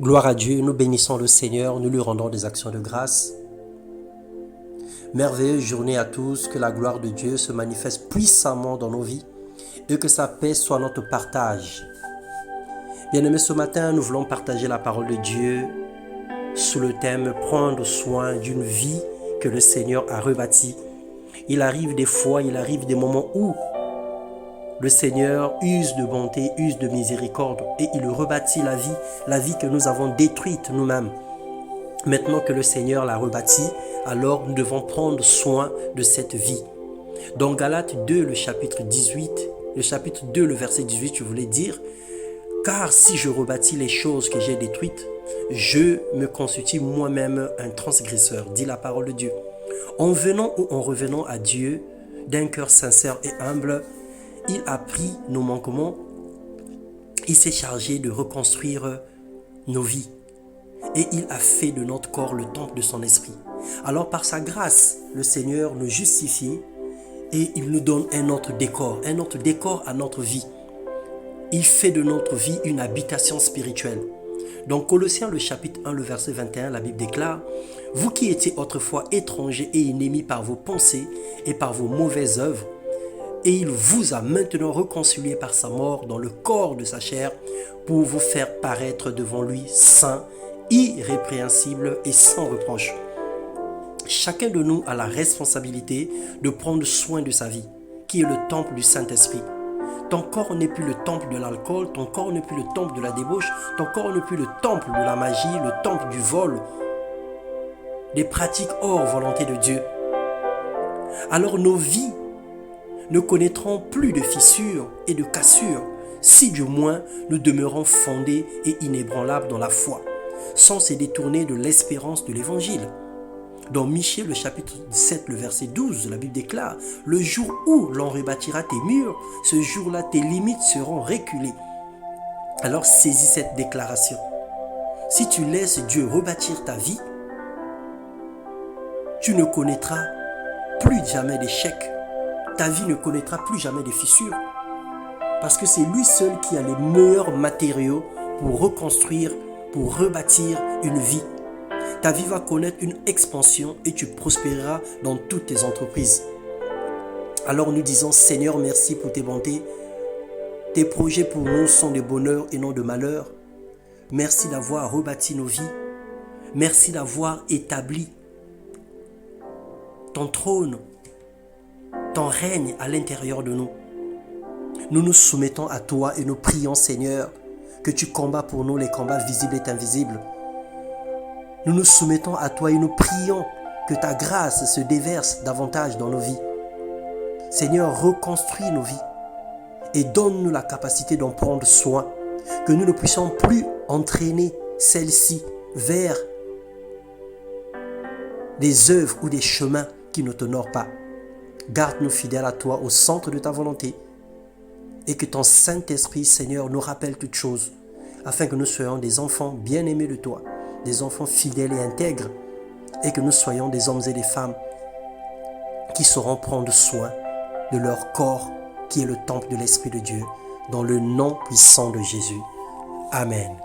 Gloire à Dieu, nous bénissons le Seigneur, nous lui rendons des actions de grâce. Merveilleuse journée à tous, que la gloire de Dieu se manifeste puissamment dans nos vies et que sa paix soit notre partage. Bien-aimés, ce matin, nous voulons partager la parole de Dieu sous le thème « Prendre soin d'une vie que le Seigneur a rebâtie ». Il arrive des fois, il arrive des moments où le Seigneur use de bonté, use de miséricorde et il rebâtit la vie que nous avons détruite nous-mêmes. Maintenant que le Seigneur l'a rebâtie, alors nous devons prendre soin de cette vie. Dans Galates 2, le chapitre 2, le verset 18, je voulais dire « Car si je rebâtis les choses que j'ai détruites, je me constitue moi-même un transgresseur, dit la parole de Dieu. » En venant ou en revenant à Dieu d'un cœur sincère et humble, il a pris nos manquements, il s'est chargé de reconstruire nos vies et il a fait de notre corps le temple de son esprit. Alors par sa grâce, le Seigneur nous justifie et il nous donne un autre décor à notre vie. Il fait de notre vie une habitation spirituelle. Dans Colossiens le chapitre 1, le verset 21, la Bible déclare « Vous qui étiez autrefois étrangers et ennemis par vos pensées et par vos mauvaises œuvres, et il vous a maintenant réconciliés par sa mort dans le corps de sa chair pour vous faire paraître devant lui saint, irrépréhensible et sans reproche. » Chacun de nous a la responsabilité de prendre soin de sa vie, qui est le temple du Saint-Esprit. Ton corps n'est plus le temple de l'alcool, ton corps n'est plus le temple de la débauche, ton corps n'est plus le temple de la magie, le temple du vol, des pratiques hors volonté de Dieu. Alors nos vies ne connaîtront plus de fissures et de cassures, si du moins nous demeurons fondés et inébranlables dans la foi, sans se détourner de l'espérance de l'Évangile. Dans Michée, le chapitre 7, le verset 12, la Bible déclare « Le jour où l'on rebâtira tes murs, ce jour-là tes limites seront reculées. » Alors saisis cette déclaration. Si tu laisses Dieu rebâtir ta vie, tu ne connaîtras plus jamais d'échec. Ta vie ne connaîtra plus jamais de fissures. Parce que c'est lui seul qui a les meilleurs matériaux pour reconstruire, pour rebâtir une vie. Ta vie va connaître une expansion et tu prospéreras dans toutes tes entreprises. Alors nous disons, Seigneur, merci pour tes bontés. Tes projets pour nous sont de bonheur et non de malheur. Merci d'avoir rebâti nos vies. Merci d'avoir établi ton trône, ton règne à l'intérieur de nous. Nous nous soumettons à toi et nous prions, Seigneur, que tu combats pour nous les combats visibles et invisibles. Nous nous soumettons à toi et nous prions que ta grâce se déverse davantage dans nos vies. Seigneur, reconstruis nos vies et donne-nous la capacité d'en prendre soin, que nous ne puissions plus entraîner celles-ci vers des œuvres ou des chemins qui ne t'honorent pas. Garde-nous fidèles à toi au centre de ta volonté et que ton Saint-Esprit, Seigneur, nous rappelle toutes choses afin que nous soyons des enfants bien-aimés de toi, des enfants fidèles et intègres et que nous soyons des hommes et des femmes qui sauront prendre soin de leur corps qui est le temple de l'Esprit de Dieu dans le nom puissant de Jésus. Amen.